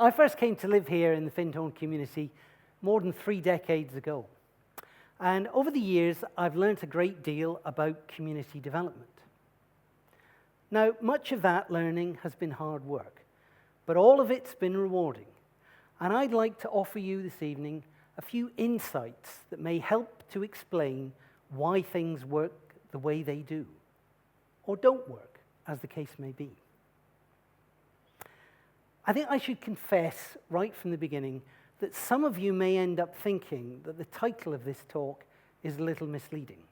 I first came to live here in the Findhorn community more than 3 decades ago. And over the years, I've learnt a great deal about community development. Now, much of that learning has been hard work, but all of it's been rewarding. And I'd like to offer you this evening a few insights that may help to explain why things work the way they do, or don't work, as the case may be. I think I should confess right from the beginning that some of you may end up thinking that the title of this talk is a little misleading.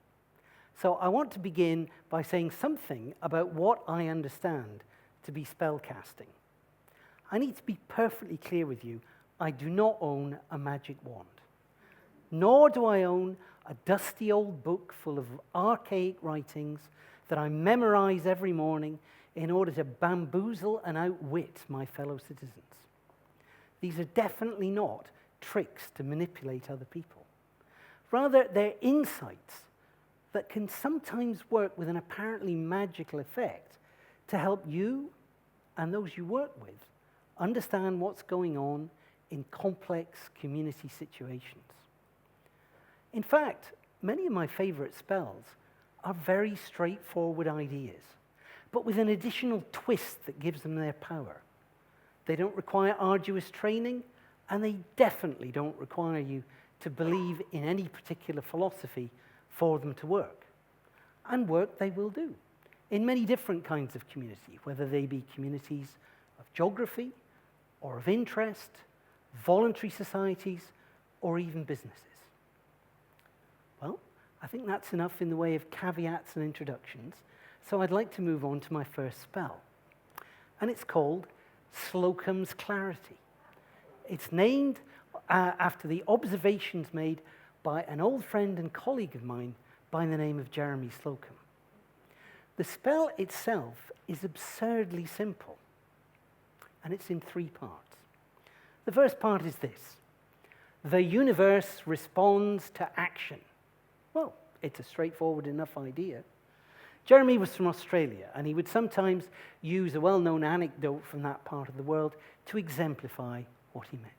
So I want to begin by saying something about what I understand to be spellcasting. I need to be perfectly clear with you, I do not own a magic wand. Nor do I own a dusty old book full of archaic writings that I memorize every morning in order to bamboozle and outwit my fellow citizens. These are definitely not tricks to manipulate other people. Rather, they're insights that can sometimes work with an apparently magical effect to help you and those you work with understand what's going on in complex community situations. In fact, many of my favorite spells are very straightforward ideas, but with an additional twist that gives them their power. They don't require arduous training, and they definitely don't require you to believe in any particular philosophy for them to work. And work they will do in many different kinds of community, whether they be communities of geography or of interest, voluntary societies, or even businesses. Well, I think that's enough in the way of caveats and introductions, so I'd like to move on to my first spell. And it's called Slocum's Clarity. It's named after the observations made by an old friend and colleague of mine by the name of Jeremy Slocum. The spell itself is absurdly simple, and it's in 3 parts. The first part is this: the universe responds to action. Well, it's a straightforward enough idea. Jeremy was from Australia, and he would sometimes use a well-known anecdote from that part of the world to exemplify what he meant.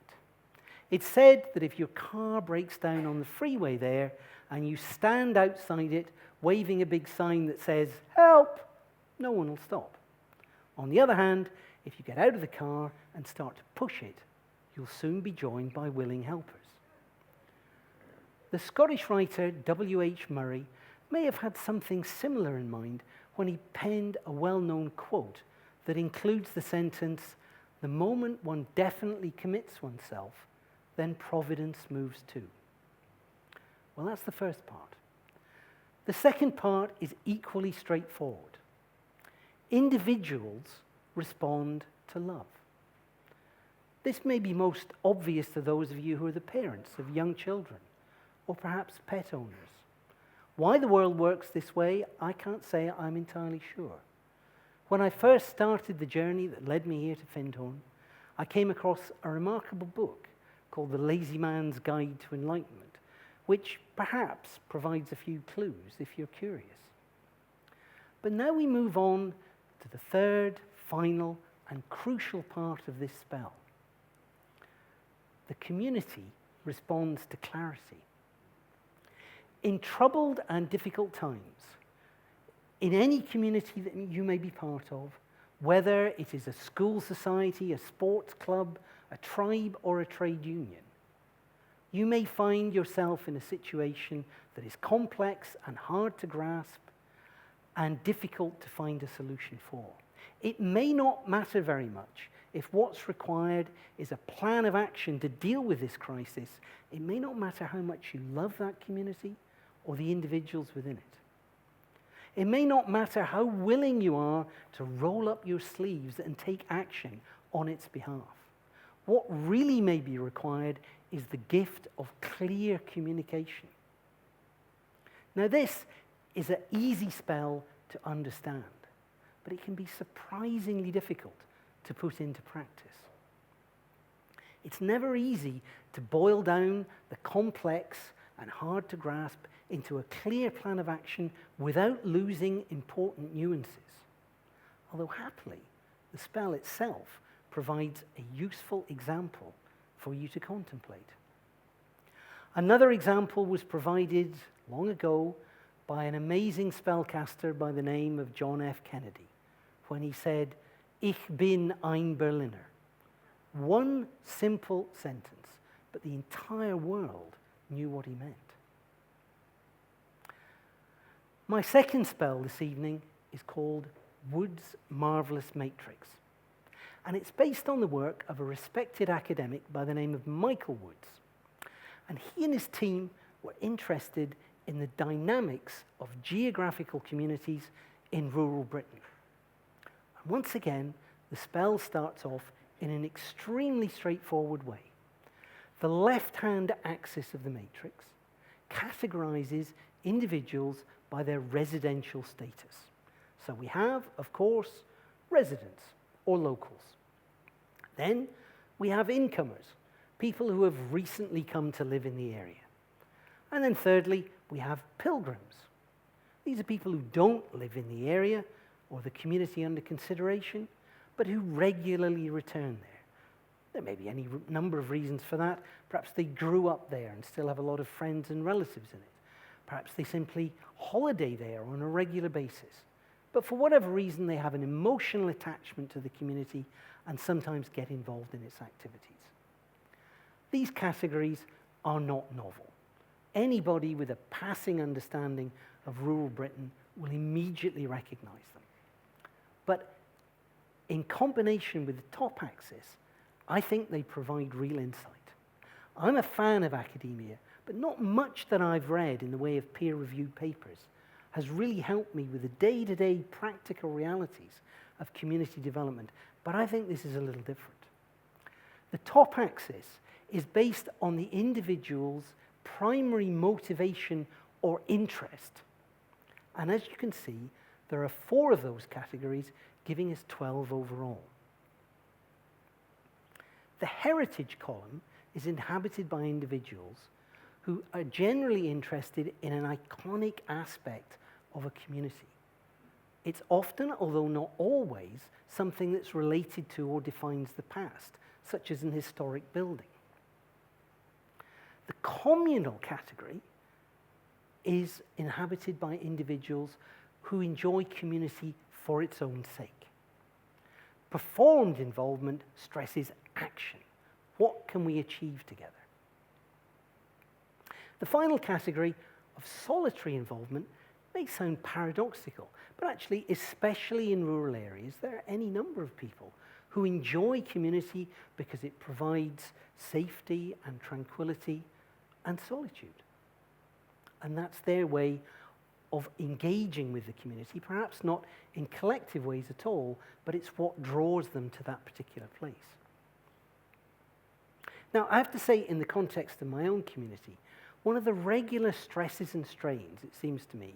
It's said that if your car breaks down on the freeway there and you stand outside it waving a big sign that says, "Help!" no one will stop. On the other hand, if you get out of the car and start to push it, you'll soon be joined by willing helpers. The Scottish writer W.H. Moray may have had something similar in mind when he penned a well-known quote that includes the sentence, "The moment one definitely commits oneself, then providence moves too." Well, that's the first part. The second part is equally straightforward. Individuals respond to love. This may be most obvious to those of you who are the parents of young children, or perhaps pet owners. Why the world works this way, I can't say I'm entirely sure. When I first started the journey that led me here to Findhorn, I came across a remarkable book called The Lazy Man's Guide to Enlightenment, which perhaps provides a few clues if you're curious. But now we move on to the third, final, and crucial part of this spell. The community responds to clarity. In troubled and difficult times, in any community that you may be part of, whether it is a school society, a sports club, a tribe, or a trade union, you may find yourself in a situation that is complex and hard to grasp and difficult to find a solution for. It may not matter very much if what's required is a plan of action to deal with this crisis. It may not matter how much you love that community or the individuals within it. It may not matter how willing you are to roll up your sleeves and take action on its behalf. What really may be required is the gift of clear communication. Now, this is an easy spell to understand, but it can be surprisingly difficult to put into practice. It's never easy to boil down the complex and hard to grasp into a clear plan of action without losing important nuances. Although happily, the spell itself provides a useful example for you to contemplate. Another example was provided long ago by an amazing spellcaster by the name of John F. Kennedy, when he said, "Ich bin ein Berliner." One simple sentence, but the entire world knew what he meant. My second spell this evening is called Wood's Marvellous Matrix, and it's based on the work of a respected academic by the name of Michael Woods. And he and his team were interested in the dynamics of geographical communities in rural Britain. And once again, the spell starts off in an extremely straightforward way. The left-hand axis of the matrix categorizes individuals by their residential status. So we have, of course, residents or locals. Then we have incomers, people who have recently come to live in the area. And then thirdly, we have pilgrims. These are people who don't live in the area or the community under consideration, but who regularly return there. There may be any number of reasons for that. Perhaps they grew up there and still have a lot of friends and relatives in it. Perhaps they simply holiday there on a regular basis. But for whatever reason, they have an emotional attachment to the community and sometimes get involved in its activities. These categories are not novel. Anybody with a passing understanding of rural Britain will immediately recognize them. But in combination with the top axis, I think they provide real insight. I'm a fan of academia, but not much that I've read in the way of peer-reviewed papers has really helped me with the day-to-day practical realities of community development, but I think this is a little different. The top axis is based on the individual's primary motivation or interest. And as you can see, there are 4 of those categories, giving us 12 overall. The heritage column is inhabited by individuals who are generally interested in an iconic aspect of a community. It's often, although not always, something that's related to or defines the past, such as an historic building. The communal category is inhabited by individuals who enjoy community for its own sake. Performed involvement stresses action. What can we achieve together? The final category of solitary involvement may sound paradoxical, but actually, especially in rural areas, there are any number of people who enjoy community because it provides safety and tranquility and solitude. And that's their way of engaging with the community, perhaps not in collective ways at all, but it's what draws them to that particular place. Now, I have to say, in the context of my own community, one of the regular stresses and strains, it seems to me,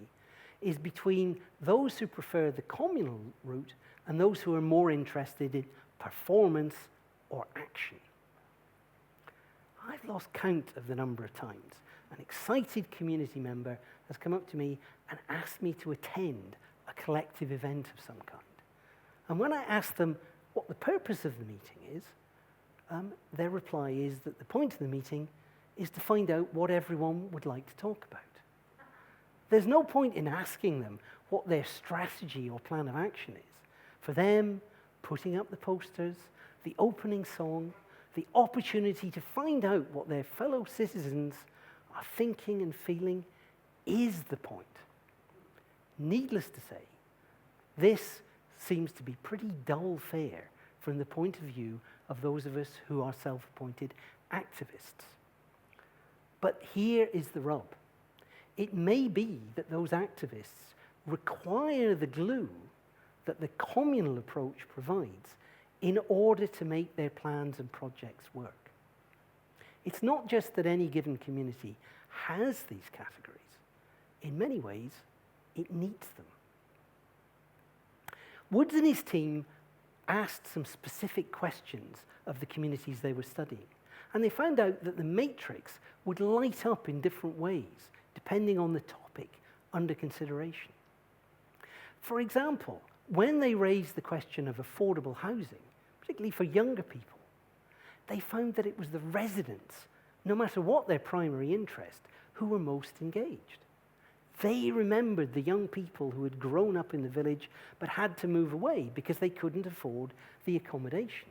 is between those who prefer the communal route and those who are more interested in performance or action. I've lost count of the number of times an excited community member has come up to me and asked me to attend a collective event of some kind. And when I ask them what the purpose of the meeting is, their reply is that the point of the meeting is to find out what everyone would like to talk about. There's no point in asking them what their strategy or plan of action is. For them, putting up the posters, the opening song, the opportunity to find out what their fellow citizens are thinking and feeling is the point. Needless to say, this seems to be pretty dull fare from the point of view of those of us who are self-appointed activists. But here is the rub. It may be that those activists require the glue that the communal approach provides in order to make their plans and projects work. It's not just that any given community has these categories. In many ways, it needs them. Woods and his team asked some specific questions of the communities they were studying, and they found out that the matrix would light up in different ways, depending on the topic under consideration. For example, when they raised the question of affordable housing, particularly for younger people, they found that it was the residents, no matter what their primary interest, who were most engaged. They remembered the young people who had grown up in the village but had to move away because they couldn't afford the accommodation.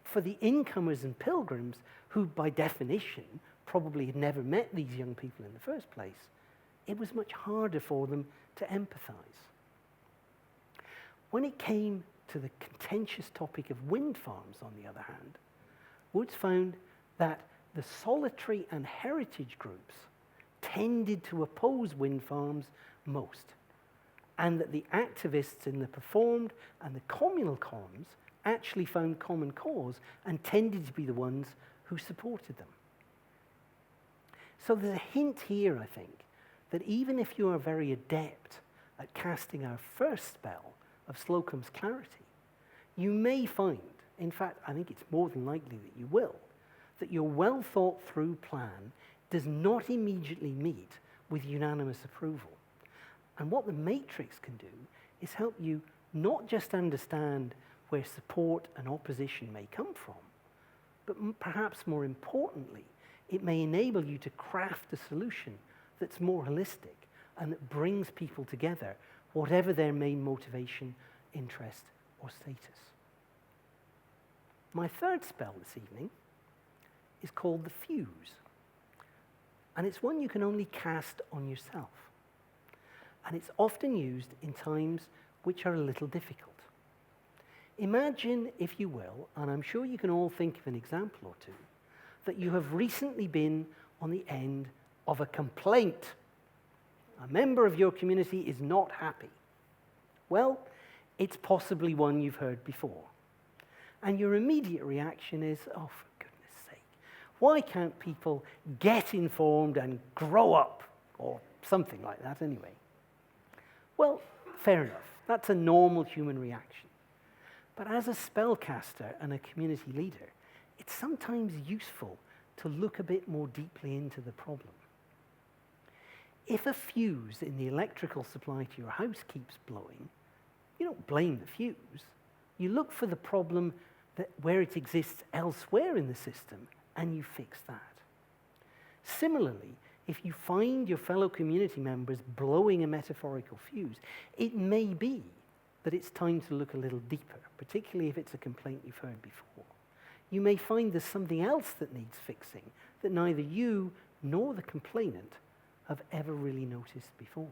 For the incomers and pilgrims, who by definition probably had never met these young people in the first place, it was much harder for them to empathize. When it came to the contentious topic of wind farms, on the other hand, Woods found that the solitary and heritage groups tended to oppose wind farms most, and that the activists in the performed and the communal columns actually found common cause and tended to be the ones who supported them. So there's a hint here, I think, that even if you are very adept at casting our first spell of Slocum's Clarity, you may find, in fact, I think it's more than likely that you will, that your well thought through plan does not immediately meet with unanimous approval. And what the matrix can do is help you not just understand where support and opposition may come from, but perhaps more importantly, it may enable you to craft a solution that's more holistic and that brings people together, whatever their main motivation, interest, or status. My third spell this evening is called the Fuse. And it's one you can only cast on yourself. And it's often used in times which are a little difficult. Imagine, if you will, and I'm sure you can all think of an example or two, that you have recently been on the end of a complaint. A member of your community is not happy. Well, it's possibly one you've heard before. And your immediate reaction is, oh, for goodness sake, why can't people get informed and grow up? Or something like that anyway. Well, fair enough. That's a normal human reaction. But as a spellcaster and a community leader, it's sometimes useful to look a bit more deeply into the problem. If a fuse in the electrical supply to your house keeps blowing, you don't blame the fuse. You look for the problem where it exists elsewhere in the system, and you fix that. Similarly, if you find your fellow community members blowing a metaphorical fuse, it may be that it's time to look a little deeper, particularly if it's a complaint you've heard before. You may find there's something else that needs fixing that neither you nor the complainant have ever really noticed before.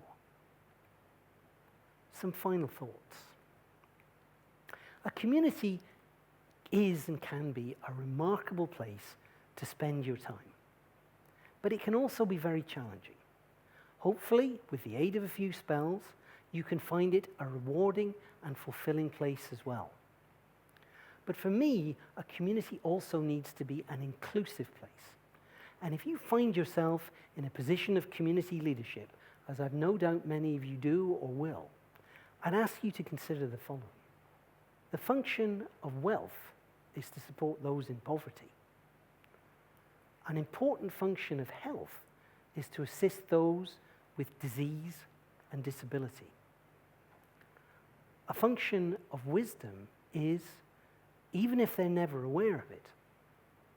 Some final thoughts. A community is and can be a remarkable place to spend your time. But it can also be very challenging. Hopefully, with the aid of a few spells, you can find it a rewarding and fulfilling place as well. But for me, a community also needs to be an inclusive place. And if you find yourself in a position of community leadership, as I've no doubt many of you do or will, I'd ask you to consider the following. The function of wealth is to support those in poverty. An important function of health is to assist those with disease and disability. A function of wisdom is, even if they're never aware of it,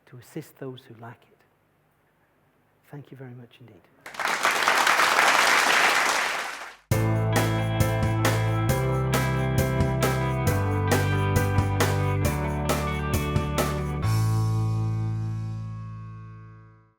to assist those who lack it. Thank you very much indeed.